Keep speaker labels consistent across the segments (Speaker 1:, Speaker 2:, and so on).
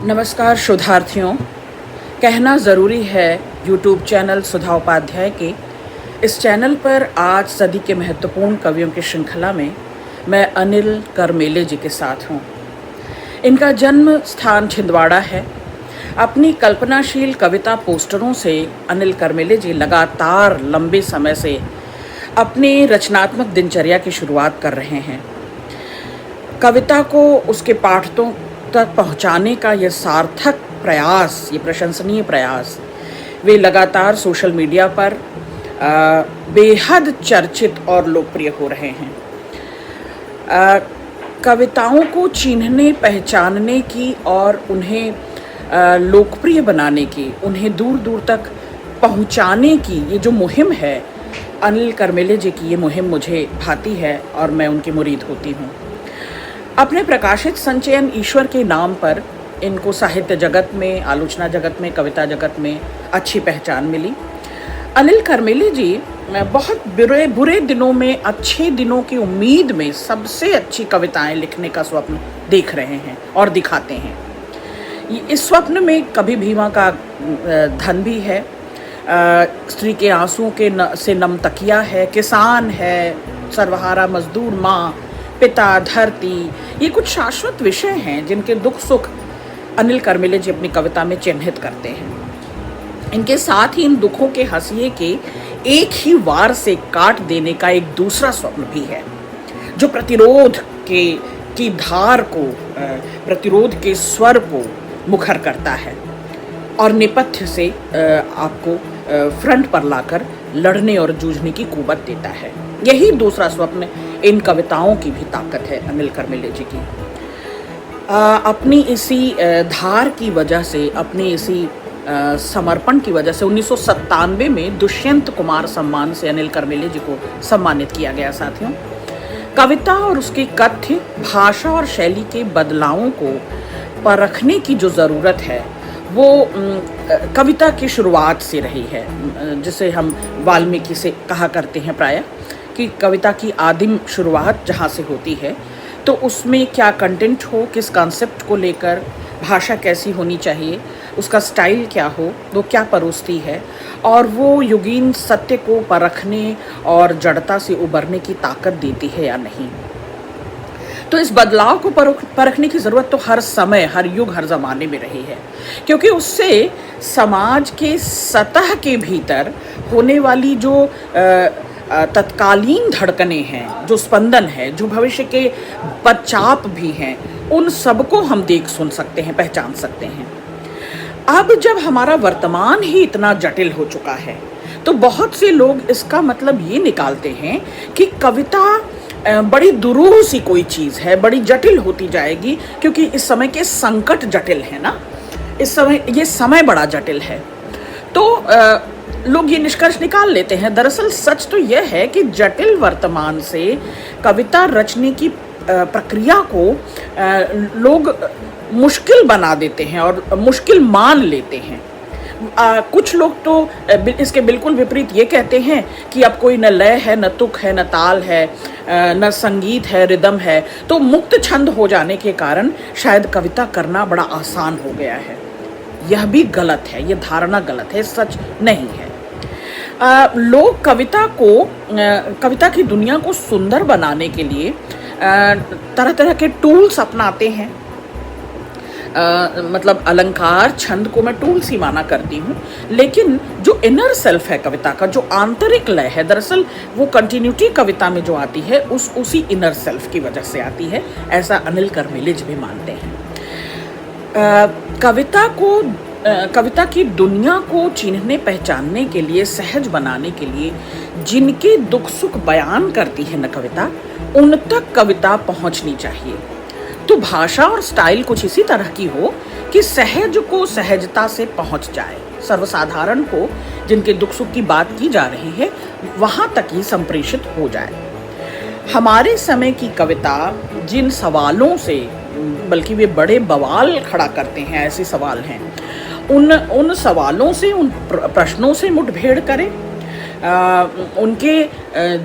Speaker 1: नमस्कार शोधार्थियों। कहना ज़रूरी है यूट्यूब चैनल सुधा उपाध्याय के इस चैनल पर आज सदी के महत्वपूर्ण कवियों की श्रृंखला में मैं अनिल करमेले जी के साथ हूँ। इनका जन्म स्थान छिंदवाड़ा है। अपनी कल्पनाशील कविता पोस्टरों से अनिल करमेले जी लगातार लंबे समय से अपनी रचनात्मक दिनचर्या की शुरुआत कर रहे हैं। कविता को उसके पाठकों तक पहुंचाने का यह सार्थक प्रयास, ये प्रशंसनीय प्रयास वे लगातार सोशल मीडिया पर बेहद चर्चित और लोकप्रिय हो रहे हैं। कविताओं को चिन्हने, पहचानने की और उन्हें लोकप्रिय बनाने की, उन्हें दूर दूर तक पहुंचाने की ये जो मुहिम है, अनिल करमेले जी की ये मुहिम मुझे भाती है और मैं उनकी मुरीद होती हूँ। अपने प्रकाशित संचयन ईश्वर के नाम पर इनको साहित्य जगत में, आलोचना जगत में, कविता जगत में अच्छी पहचान मिली। अनिल करमेले जी बहुत बुरे दिनों में अच्छे दिनों की उम्मीद में सबसे अच्छी कविताएं लिखने का स्वप्न देख रहे हैं और दिखाते हैं। इस स्वप्न में कभी भीमा का धन भी है, स्त्री के आंसुओं से नम तकिया है, किसान है, सर्वहारा मजदूर माँ, पिता, धरती, ये कुछ शाश्वत विषय हैं जिनके दुख सुख अनिल करमेले जी अपनी कविता में चिन्हित करते हैं। इनके साथ ही इन दुखों के हंसिए के एक ही वार से काट देने का एक दूसरा स्वप्न भी है, जो प्रतिरोध की धार को, प्रतिरोध के स्वर को मुखर करता है और नेपथ्य से आपको फ्रंट पर लाकर लड़ने और जूझने की कुवत देता है। यही दूसरा स्वप्न इन कविताओं की भी ताकत है अनिल करमेले जी की। अपनी इसी धार की वजह से, अपनी इसी समर्पण की वजह से 1997 में दुष्यंत कुमार सम्मान से अनिल करमेले जी को सम्मानित किया गया। साथियों, कविता और उसकी कथ्य, भाषा और शैली के बदलावों को परखने की जो ज़रूरत है वो कविता की शुरुआत से रही है, जिसे हम वाल्मीकि से कहा करते हैं प्रायः कि कविता की आदिम शुरुआत जहाँ से होती है तो उसमें क्या कंटेंट हो, किस कॉन्सेप्ट को लेकर, भाषा कैसी होनी चाहिए, उसका स्टाइल क्या हो, वो क्या परोसती है और वो युगीन सत्य को परखने और जड़ता से उबरने की ताकत देती है या नहीं। तो इस बदलाव को परखने की ज़रूरत तो हर समय, हर युग, हर ज़माने में रही है, क्योंकि उससे समाज के सतह के भीतर होने वाली जो तत्कालीन धड़कने हैं, जो स्पंदन है, जो भविष्य के पदचाप भी हैं, उन सबको हम देख सुन सकते हैं, पहचान सकते हैं। अब जब हमारा वर्तमान ही इतना जटिल हो चुका है तो बहुत से लोग इसका मतलब ये निकालते हैं कि कविता बड़ी दुरूह सी कोई चीज़ है, बड़ी जटिल होती जाएगी, क्योंकि इस समय के संकट जटिल है ना, इस समय ये समय बड़ा जटिल है। तो लोग ये निष्कर्ष निकाल लेते हैं। दरअसल सच तो यह है कि जटिल वर्तमान से कविता रचने की प्रक्रिया को लोग मुश्किल बना देते हैं और मुश्किल मान लेते हैं। कुछ लोग तो इसके बिल्कुल विपरीत ये कहते हैं कि अब कोई न लय है, न तुक है, न ताल है, न संगीत है, रिदम है, तो मुक्त छंद हो जाने के कारण शायद कविता करना बड़ा आसान हो गया है। यह भी गलत है, यह धारणा गलत है, सच नहीं है। लोग कविता की दुनिया को सुंदर बनाने के लिए तरह तरह के टूल्स अपनाते हैं। मतलब अलंकार, छंद को मैं टूल्स ही माना करती हूँ, लेकिन जो इनर सेल्फ है कविता का, जो आंतरिक लय है, दरअसल वो कंटिन्यूटी कविता में जो आती है उसी इनर सेल्फ की वजह से आती है, ऐसा अनिल करमेले जी भी मानते हैं। कविता की दुनिया को चिन्हने, पहचानने के लिए, सहज बनाने के लिए जिनके दुख सुख बयान करती है न कविता, उन तक कविता पहुंचनी चाहिए। तो भाषा और स्टाइल कुछ इसी तरह की हो कि सहज को सहजता से पहुंच जाए, सर्वसाधारण को जिनके दुख सुख की बात की जा रही है वहां तक ही संप्रेषित हो जाए। हमारे समय की कविता जिन सवालों से, बल्कि वे बड़े बवाल खड़ा करते हैं, ऐसे सवाल हैं, उन सवालों से, उन प्रश्नों से मुठभेड़ करें, उनके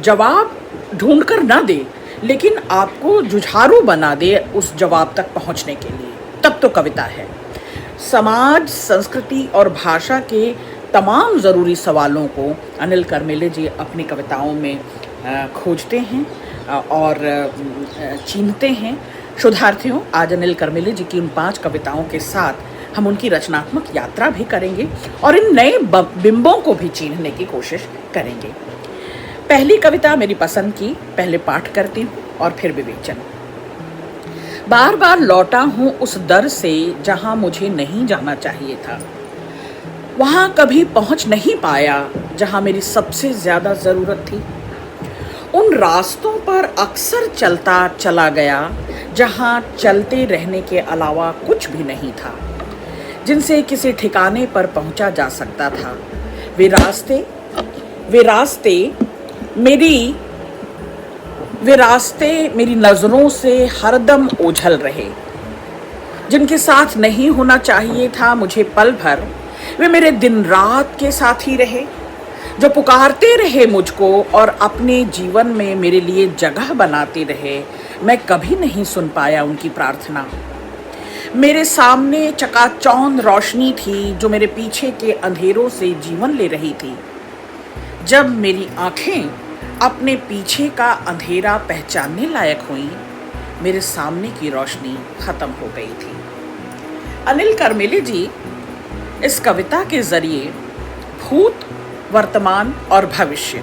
Speaker 1: जवाब ढूंढकर ना दे, लेकिन आपको जुझारू बना दे उस जवाब तक पहुंचने के लिए, तब तो कविता है। समाज, संस्कृति और भाषा के तमाम ज़रूरी सवालों को अनिल करमेले जी अपनी कविताओं में खोजते हैं और चीन्हते हैं। शोधार्थियों, आज अनिल करमेले जी की उन 5 कविताओं के साथ हम उनकी रचनात्मक यात्रा भी करेंगे और इन नए बिंबों को भी चीन्हने की कोशिश करेंगे। पहली कविता मेरी पसंद की, पहले पाठ करती हूँ और फिर विवेचन। बार बार लौटा हूँ उस दर से जहाँ मुझे नहीं जाना चाहिए था। वहाँ कभी पहुँच नहीं पाया जहाँ मेरी सबसे ज़्यादा ज़रूरत थी। उन रास्तों पर अक्सर चलता चला गया जहाँ चलते रहने के अलावा कुछ भी नहीं था, जिनसे किसी ठिकाने पर पहुँचा जा सकता था। वे रास्ते मेरी नज़रों से हरदम ओझल रहे। जिनके साथ नहीं होना चाहिए था मुझे पल भर, वे मेरे दिन रात के साथ ही रहे। जो पुकारते रहे मुझको और अपने जीवन में मेरे लिए जगह बनाते रहे, मैं कभी नहीं सुन पाया उनकी प्रार्थना। मेरे सामने चकाचौंध रोशनी थी जो मेरे पीछे के अंधेरों से जीवन ले रही थी। जब मेरी आंखें अपने पीछे का अंधेरा पहचानने लायक हुई, मेरे सामने की रोशनी खत्म हो गई थी। अनिल करमेले जी इस कविता के जरिए भूत, वर्तमान और भविष्य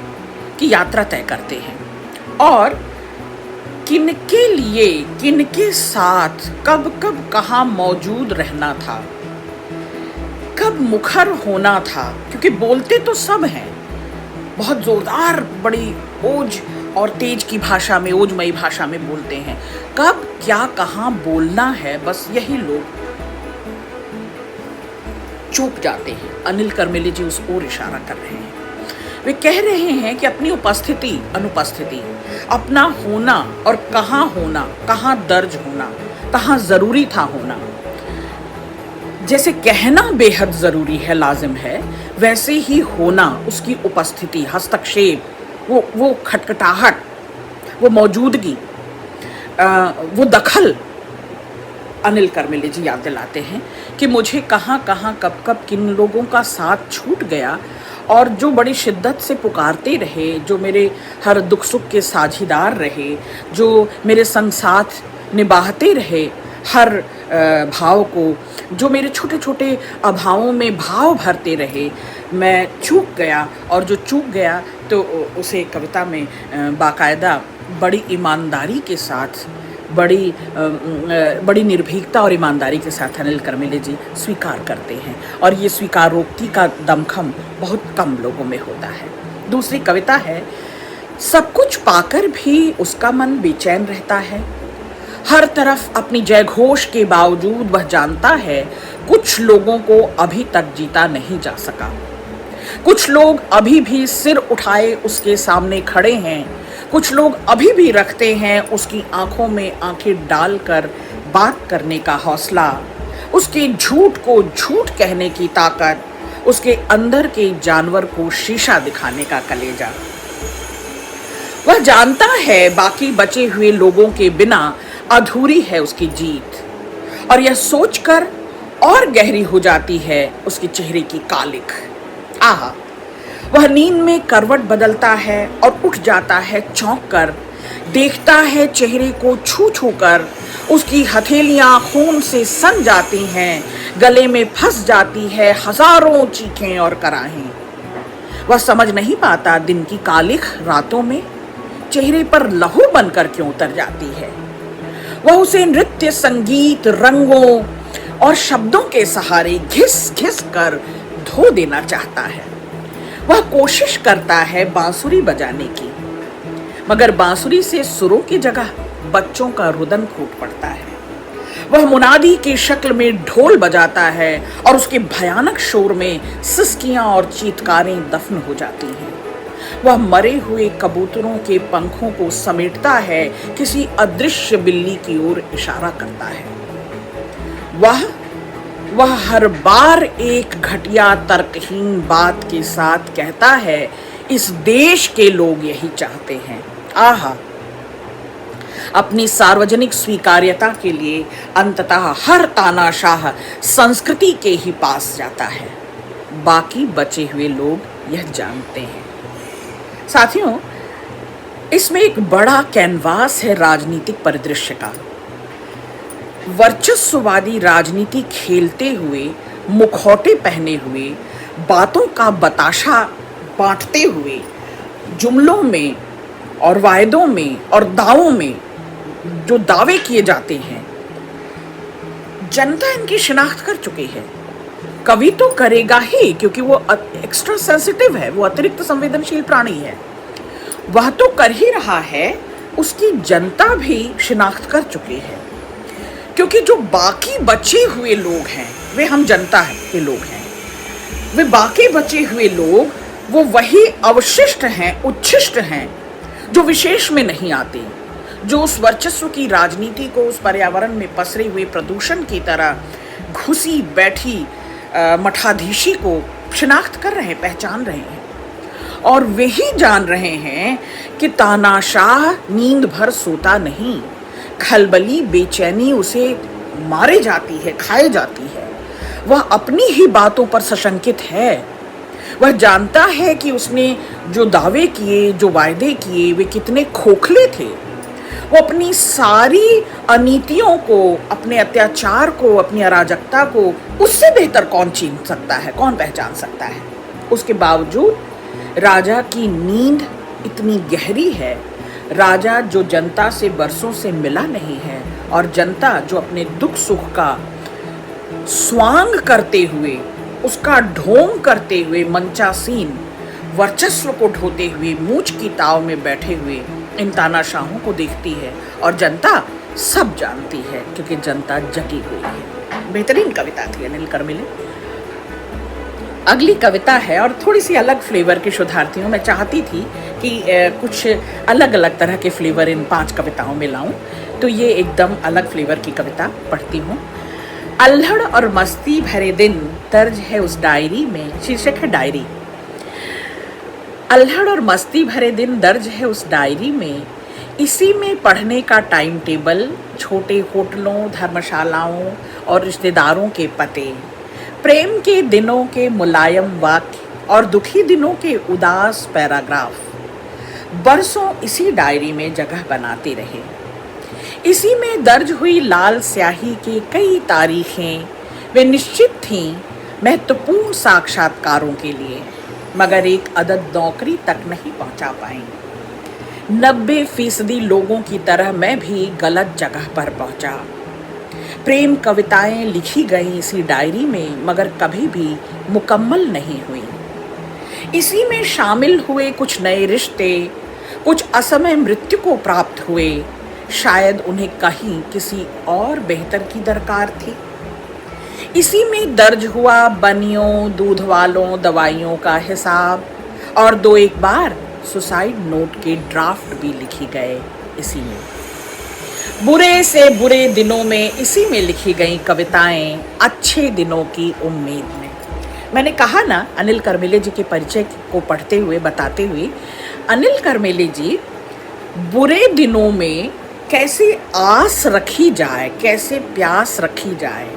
Speaker 1: की यात्रा तय करते हैं और किनके लिए, किनके साथ, कब कब कहाँ मौजूद रहना था, कब मुखर होना था, क्योंकि बोलते तो सब हैं, बहुत जोरदार, बड़ी ओज और तेज की भाषा में, ओजमयी भाषा में बोलते हैं। कब क्या कहाँ बोलना है, बस यही लोग चूक जाते हैं। अनिल करमेले जी उस ओर इशारा कर रहे हैं। वे कह रहे हैं कि अपनी उपस्थिति, अनुपस्थिति, अपना होना और कहाँ होना, कहाँ दर्ज होना, कहाँ जरूरी था होना, जैसे कहना बेहद ज़रूरी है, लाजिम है, वैसे ही होना, उसकी उपस्थिति, हस्तक्षेप, वो खटखटाहट, वो मौजूदगी, वो दखल अनिल करमेले जी याद दिलाते हैं कि मुझे कहाँ कहाँ कब कब किन लोगों का साथ छूट गया और जो बड़ी शिद्दत से पुकारते रहे, जो मेरे हर दुख सुख के साझीदार रहे, जो मेरे संग साथ निभाते रहे हर भाव को, जो मेरे छोटे छोटे अभावों में भाव भरते रहे, मैं चूक गया। और जो चूक गया तो उसे कविता में बाकायदा बड़ी ईमानदारी के साथ, बड़ी निर्भीकता और ईमानदारी के साथ अनिल करमेले जी स्वीकार करते हैं और ये स्वीकारोक्ति का दमखम बहुत कम लोगों में होता है। दूसरी कविता है, सब कुछ पाकर भी उसका मन बेचैन रहता है। हर तरफ अपनी जयघोष के बावजूद वह जानता है कुछ लोगों को अभी तक जीता नहीं जा सका। कुछ लोग अभी भी सिर उठाए उसके सामने खड़े हैं। कुछ लोग अभी भी रखते हैं उसकी आंखों में आंखें डालकर बात करने का हौसला, उसके झूठ को झूठ कहने की ताकत, उसके अंदर के जानवर को शीशा दिखाने का कलेजा। वह जानता है बाकी बचे हुए लोगों के बिना अधूरी है उसकी जीत, और यह सोचकर और गहरी हो जाती है उसके चेहरे की कालिख। आहा, वह नींद में करवट बदलता है और उठ जाता है चौंक कर, देखता है चेहरे को छू छू कर, उसकी हथेलियां खून से सन जाती हैं, गले में फंस जाती है हजारों चीखें और कराहें। वह समझ नहीं पाता दिन की कालिख रातों में चेहरे पर लहू बनकर क्यों उतर जाती है। वह उसे नृत्य, संगीत, रंगों और शब्दों के सहारे घिस घिस कर धो देना चाहता है। वह कोशिश करता है बांसुरी बजाने की, मगर बांसुरी से सुरों की जगह बच्चों का रुदन फूट पड़ता है। वह मुनादी की शक्ल में ढोल बजाता है और उसके भयानक शोर में सिसकियां और चीत्कारें दफन हो जाती हैं। वह मरे हुए कबूतरों के पंखों को समेटता है, किसी अदृश्य बिल्ली की ओर इशारा करता है। वह हर बार एक घटिया तर्कहीन बात के साथ कहता है, इस देश के लोग यही चाहते हैं। आहा, अपनी सार्वजनिक स्वीकार्यता के लिए अंततः हर तानाशाह संस्कृति के ही पास जाता है। बाकी बचे हुए लोग यह जानते हैं। साथियों, इसमें एक बड़ा कैनवास है राजनीतिक परिदृश्य का। वर्चस्ववादी राजनीति खेलते हुए, मुखौटे पहने हुए, बातों का बताशा बांटते हुए, जुमलों में और वायदों में और दावों में जो दावे किए जाते हैं, जनता इनकी शिनाख्त कर चुकी है। कवि तो करेगा ही, क्योंकि वो एक्स्ट्रा सेंसिटिव है, वो अतिरिक्त संवेदनशील प्राणी है, वह तो कर ही रहा है, उसकी जनता भी शिनाख्त कर चुकी है। क्योंकि जो बाकी बचे हुए लोग हैं वे हम जनता के लोग हैं, वे बाकी बचे हुए लोग वो वही अवशिष्ट हैं, उच्छिष्ट हैं, जो विशेष में नहीं आते, जो उस वर्चस्व की राजनीति को, उस पर्यावरण में पसरे हुए प्रदूषण की तरह घुसी बैठी मठाधीशी को शिनाख्त कर रहे हैं, पहचान रहे हैं। और वे ही जान रहे हैं कि तानाशाह नींद भर सोता नहीं, खलबली बेचैनी उसे मारे जाती है, खाए जाती है। वह अपनी ही बातों पर सशंकित है। वह जानता है कि उसने जो दावे किए, जो वायदे किए, वे कितने खोखले थे। वो अपनी सारी अनीतियों को, अपने अत्याचार को, अपनी अराजकता को उससे बेहतर कौन छीन सकता है, कौन पहचान सकता है। उसके बावजूद राजा की नींद इतनी गहरी है, राजा जो जनता से बरसों से मिला नहीं है, और जनता जो अपने दुख सुख का स्वांग करते हुए, उसका ढोंग करते हुए, मंचासीन वर्चस्व को ढोते हुए मूंछ की ताव में बैठे हुए इन तानाशाहों को देखती है। और जनता सब जानती है, क्योंकि जनता जगी हुई है। बेहतरीन कविता थी अनिल कर्मिले। अगली कविता है और थोड़ी सी अलग फ्लेवर की, शोधार्थियों मैं चाहती थी कि कुछ अलग अलग तरह के फ्लेवर इन 5 कविताओं में लाऊं, तो ये एकदम अलग फ्लेवर की कविता पढ़ती हूँ। अल्हड़ और मस्ती भरे दिन दर्ज है उस डायरी में, शीर्षक है डायरी। अल्हड़ और मस्ती भरे दिन दर्ज है उस डायरी में, इसी में पढ़ने का टाइम टेबल, छोटे होटलों, धर्मशालाओं और रिश्तेदारों के पते, प्रेम के दिनों के मुलायम वाक्य और दुखी दिनों के उदास पैराग्राफ बरसों इसी डायरी में जगह बनाते रहे। इसी में दर्ज हुई लाल स्याही की कई तारीखें वे निश्चित थीं महत्वपूर्ण साक्षात्कारों के लिए, मगर एक अदद नौकरी तक नहीं पहुंचा पाई। 90% लोगों की तरह मैं भी गलत जगह पर पहुंचा। प्रेम कविताएं लिखी गई इसी डायरी में, मगर कभी भी मुकम्मल नहीं हुई। इसी में शामिल हुए कुछ नए रिश्ते, कुछ असमय मृत्यु को प्राप्त हुए, शायद उन्हें कहीं किसी और बेहतर की दरकार थी। इसी में दर्ज हुआ बनियों, दूध वालों, दवाइयों का हिसाब, और 2-1 बार सुसाइड नोट के ड्राफ्ट भी लिखे गए इसी में। बुरे से बुरे दिनों में इसी में लिखी गई कविताएं, अच्छे दिनों की उम्मीद में। मैंने कहा ना, अनिल कर्मेले जी के परिचय को पढ़ते हुए, बताते हुए, अनिल कर्मेले जी बुरे दिनों में कैसे आस रखी जाए, कैसे प्यास रखी जाए,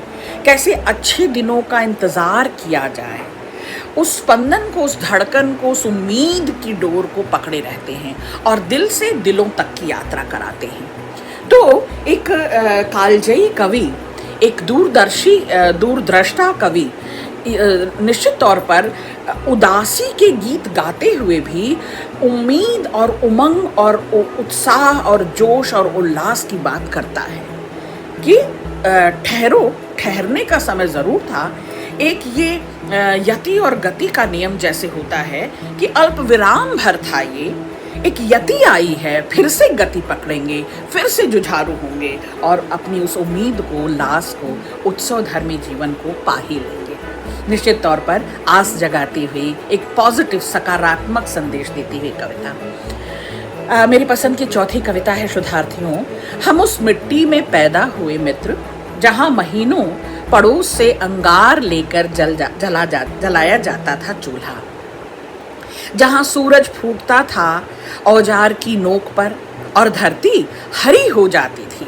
Speaker 1: कैसे अच्छे दिनों का इंतज़ार किया जाए, उस स्पंदन को, उस धड़कन को, उस उम्मीद की डोर को पकड़े रहते हैं और दिल से दिलों तक की यात्रा कराते हैं। तो एक कालजयी कवि, एक दूरदृष्टा कवि निश्चित तौर पर उदासी के गीत गाते हुए भी उम्मीद और उमंग और उत्साह और जोश और उल्लास की बात करता है कि ठहरो, ठहरने का समय ज़रूर था। एक ये यति और गति का नियम जैसे होता है कि अल्प विराम भर था ये, एक यति आई है, फिर से गति पकड़ेंगे, फिर से जुझारू होंगे और अपनी उस उम्मीद को, लास को, उत्सव धर्मी जीवन को पा ही लेंगे। निश्चित तौर पर आस जगाती हुई, एक पॉजिटिव, सकारात्मक संदेश देती हुई कविता। मेरी पसंद की चौथी कविता है शोधार्थियों। हम उस मिट्टी में पैदा हुए मित्र, जहाँ महीनों पड़ोस से अंगार लेकर जलाया जाता था चूल्हा। जहाँ सूरज फूटता था औजार की नोक पर और धरती हरी हो जाती थी।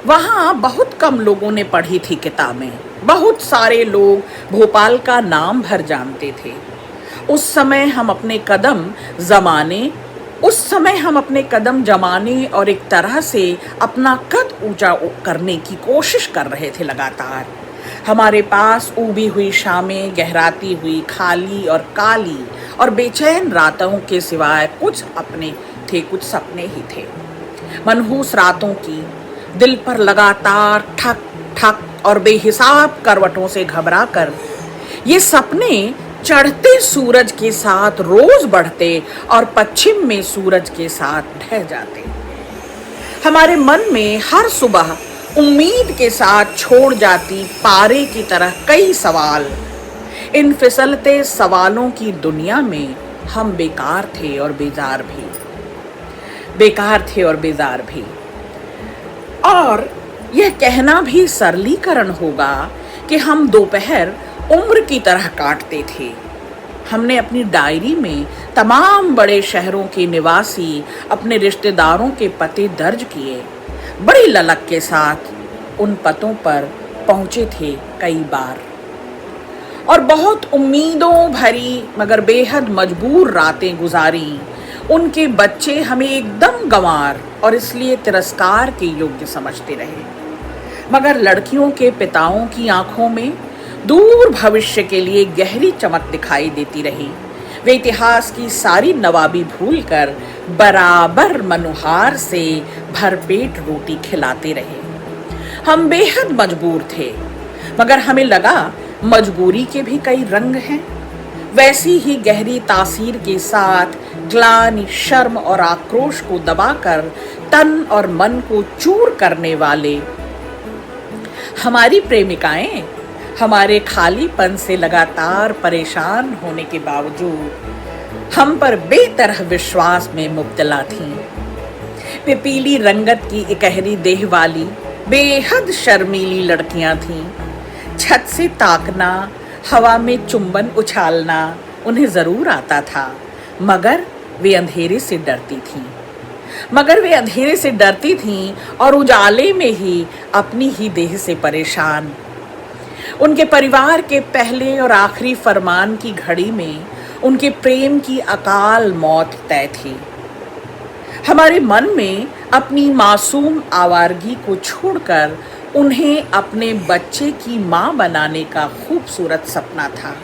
Speaker 1: वहाँ बहुत कम लोगों ने पढ़ी थी किताबें, बहुत सारे लोग भोपाल का नाम भर जानते थे। उस समय हम अपने कदम जमाने और एक तरह से अपना कद ऊंचा करने की कोशिश कर रहे थे लगातार। हमारे पास उबी हुई शामें, गहराती हुई खाली और काली और बेचैन रातों के सिवाय कुछ सपने ही थे। मनहूस रातों की, दिल पर लगातार ठक ठक और बेहिसाब करवटों से घबरा कर ये सपने चढ़ते सूरज के साथ रोज बढ़ते और पश्चिम में सूरज के साथ ढह जाते। हमारे मन में हर सुबह उम्मीद के साथ छोड़ जाती पारे की तरह कई सवाल। इन फिसलते सवालों की दुनिया में हम बेकार थे और बेजार भी। और यह कहना भी सरलीकरण होगा कि हम दोपहर उम्र की तरह काटते थे। हमने अपनी डायरी में तमाम बड़े शहरों के निवासी अपने रिश्तेदारों के पते दर्ज किए। बड़ी ललक के साथ उन पतों पर पहुंचे थे कई बार और बहुत उम्मीदों भरी मगर बेहद मजबूर रातें गुजारी। उनके बच्चे हमें एकदम गंवार और इसलिए तिरस्कार के योग्य समझते रहे, मगर लड़कियों के पिताओं की आंखों में दूर भविष्य के लिए गहरी चमक दिखाई देती रही। वे इतिहास की सारी नवाबी भूलकर बराबर मनुहार से भरपेट रोटी खिलाते रहे। हम बेहद मजबूर थे, मगर हमें लगा मजबूरी के भी कई रंग हैं। वैसी ही गहरी तासीर के साथ ग्लानि, शर्म और आक्रोश को दबाकर तन और मन को चूर करने वाले हमारी प्रेमिकाएं हमारे खालीपन से लगातार परेशान होने के बावजूद हम पर बेतरह विश्वास में मुब्तला थीं। वे पीली रंगत की इकहरी देह वाली बेहद शर्मीली लड़कियां थीं। छत से ताकना, हवा में चुंबन उछालना उन्हें जरूर आता था, मगर वे अंधेरे से डरती थीं और उजाले में ही अपनी ही देह से परेशान। उनके परिवार के पहले और आखिरी फरमान की घड़ी में उनके प्रेम की अकाल मौत तय थी। हमारे मन में अपनी मासूम आवारगी को छोड़कर उन्हें अपने बच्चे की मां बनाने का खूबसूरत सपना था।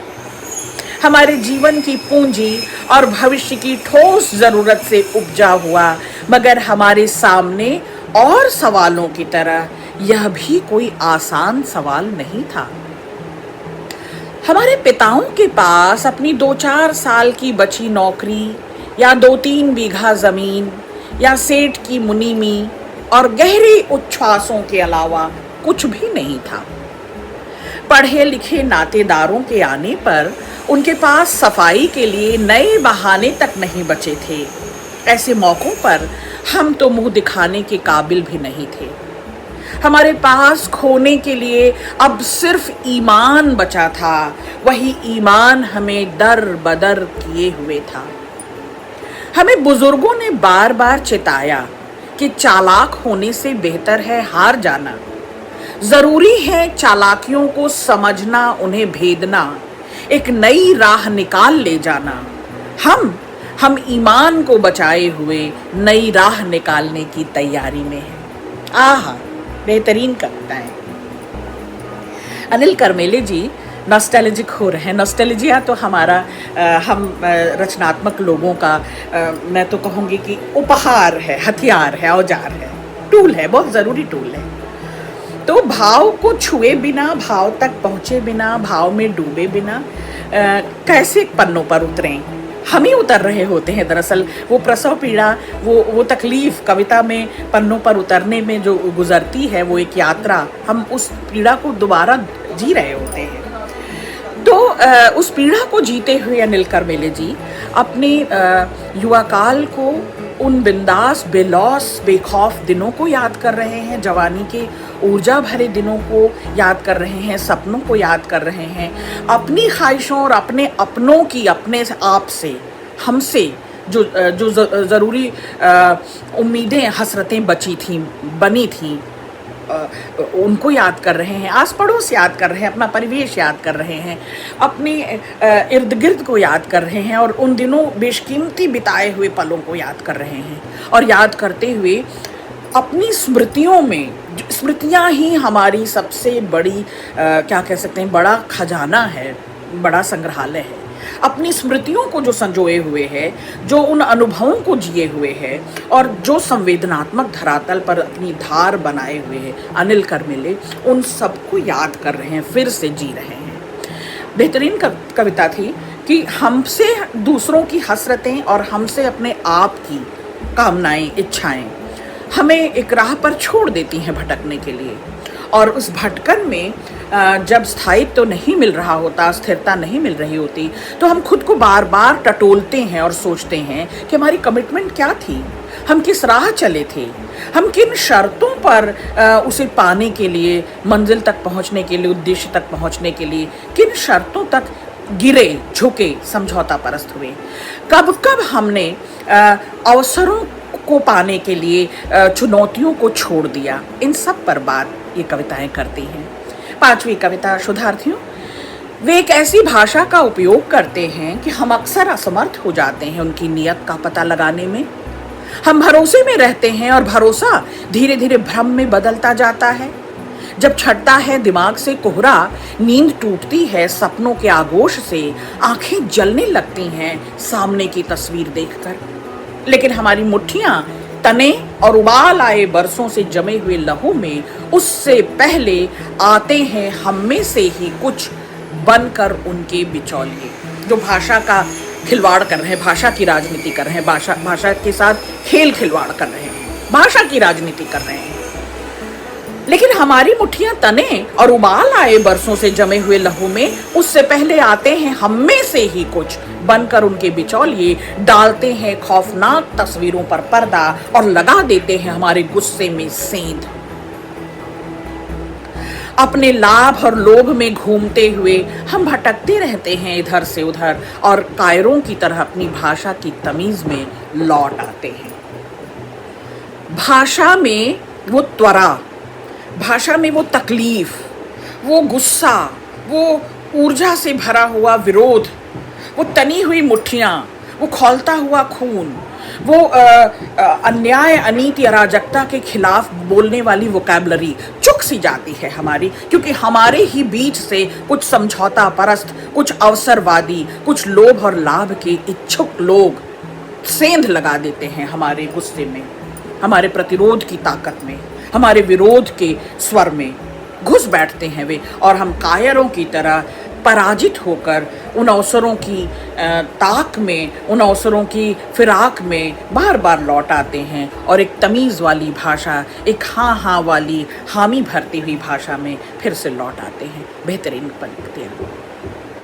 Speaker 1: हमारे जीवन की पूंजी और भविष्य की ठोस जरूरत से उपजा हुआ, मगर हमारे सामने और सवालों की तरह यह भी कोई आसान सवाल नहीं था। हमारे पिताओं के पास अपनी 2-4 साल की बची नौकरी या 2-3 बीघा जमीन या सेठ की मुनीमी और गहरे उच्छ्वासों के अलावा कुछ भी नहीं था। पढ़े लिखे नातेदारों के आने पर उनके पास सफाई के लिए नए बहाने तक नहीं बचे थे। ऐसे मौकों पर हम तो मुंह दिखाने के काबिल भी नहीं थे। हमारे पास खोने के लिए अब सिर्फ ईमान बचा था। वही ईमान हमें दर बदर किए हुए था। हमें बुजुर्गों ने बार बार चेताया कि चालाक होने से बेहतर है हार जाना। जरूरी है चालाकियों को समझना, उन्हें भेदना, एक नई राह निकाल ले जाना। हम ईमान को बचाए हुए नई राह निकालने की तैयारी में हैं। आहा, बेहतरीन कविताएं। अनिल करमेले जी नॉस्टैल्जिक हो रहे हैं। नॉस्टैल्जिया तो हमारा हम रचनात्मक लोगों का मैं तो कहूँगी कि उपहार है, हथियार है, औजार है, टूल है, बहुत ज़रूरी टूल है। तो भाव को छुए बिना, भाव तक पहुँचे बिना, भाव में डूबे बिना कैसे पन्नों पर उतरें? हम ही उतर रहे होते हैं। दरअसल वो प्रसव पीड़ा, वो तकलीफ कविता में पन्नों पर उतरने में जो गुजरती है, वो एक यात्रा, हम उस पीड़ा को दोबारा जी रहे होते हैं। तो उस पीड़ा को जीते हुए अनिल करमेले जी अपने युवा काल को, उन बिंदास, बेलौस, बेखौफ दिनों को याद कर रहे हैं, जवानी के ऊर्जा भरे दिनों को याद कर रहे हैं, सपनों को याद कर रहे हैं, अपनी ख्वाहिशों और अपने अपनों की अपने आप से हमसे जो जो ज़रूरी उम्मीदें, हसरतें बची थीं, बनी थीं, उनको याद कर रहे हैं, आस पड़ोस याद कर रहे हैं, अपना परिवेश याद कर रहे हैं, अपने इर्द गिर्द को याद कर रहे हैं और उन दिनों बेशकीमती बिताए हुए पलों को याद कर रहे हैं। और याद करते हुए अपनी स्मृतियों में, स्मृतियाँ ही हमारी सबसे बड़ी क्या कह सकते हैं, बड़ा खजाना है, बड़ा संग्रहालय है। अपनी स्मृतियों को जो संजोए हुए है, जो उन अनुभवों को जिए हुए है और जो संवेदनात्मक धरातल पर अपनी धार बनाए हुए है अनिल कर्मेले, उन सबको याद कर रहे हैं, फिर से जी रहे हैं। बेहतरीन कविता थी कि हमसे दूसरों की हसरतें और हमसे अपने आप की कामनाएं, इच्छाएं हमें एक राह पर छोड़ देती हैं भटकने के लिए। और उस भटकन में जब स्थायित्व तो नहीं मिल रहा होता, स्थिरता नहीं मिल रही होती, तो हम खुद को बार बार टटोलते हैं और सोचते हैं कि हमारी कमिटमेंट क्या थी, हम किस राह चले थे, हम किन शर्तों पर उसे पाने के लिए, मंजिल तक पहुंचने के लिए, उद्देश्य तक पहुंचने के लिए किन शर्तों तक गिरे, झुके, समझौता परस्त हुए, कब कब हमने अवसरों को पाने के लिए चुनौतियों को छोड़ दिया। इन सब पर बात ये कविताएं करती हैं। 5वीं कविता शोधार्थियों, वे एक ऐसी भाषा का उपयोग करते हैं कि हम अक्सर असमर्थ हो जाते हैं उनकी नीयत का पता लगाने में। हम भरोसे में रहते हैं और भरोसा धीरे धीरे भ्रम में बदलता जाता है। जब छटता है दिमाग से कोहरा, नींद टूटती है सपनों के आगोश से, आंखें जलने लगती हैं सामने की तस्वीर देखकर। लेकिन हमारी मुट्ठियां तने और उबाल आए बरसों से जमे हुए लहू में उससे पहले आते हैं हम में से ही कुछ बनकर उनके बिचौलिए। जो भाषा का खिलवाड़ कर रहे हैं, भाषा की राजनीति कर रहे हैं, भाषा के साथ खेल खिलवाड़ कर रहे हैं, भाषा की राजनीति कर रहे हैं। लेकिन हमारी मुट्ठियां तने और उबाल आए बरसों से जमे हुए लहू में उससे पहले आते हैं हम में से ही कुछ बनकर उनके बिचौलिए, डालते हैं खौफनाक तस्वीरों पर पर्दा और लगा देते हैं हमारे गुस्से में सेंध। अपने लाभ और लोभ में घूमते हुए हम भटकते रहते हैं इधर से उधर और कायरों की तरह अपनी भाषा की तमीज में लौट आते हैं। भाषा में वो त्वरा, भाषा में वो तकलीफ, वो गुस्सा, वो ऊर्जा से भरा हुआ विरोध, वो तनी हुई मुट्ठियाँ, वो खौलता हुआ खून, वो अन्याय, अनीति, अराजकता के खिलाफ बोलने वाली वोकैबलरी चुक सी जाती है हमारी, क्योंकि हमारे ही बीच से कुछ समझौता परस्त, कुछ अवसरवादी, कुछ लोभ और लाभ के इच्छुक लोग सेंध लगा देते हैं हमारे गुस्से में, हमारे प्रतिरोध की ताकत में, हमारे विरोध के स्वर में घुस बैठते हैं वे, और हम कायरों की तरह पराजित होकर उन अवसरों की ताक में, उन अवसरों की फिराक में बार बार लौट आते हैं और एक तमीज़ वाली भाषा, एक हाँ हाँ वाली हामी भरती हुई भाषा में फिर से लौट आते हैं। बेहतरीन पंक्तियाँ।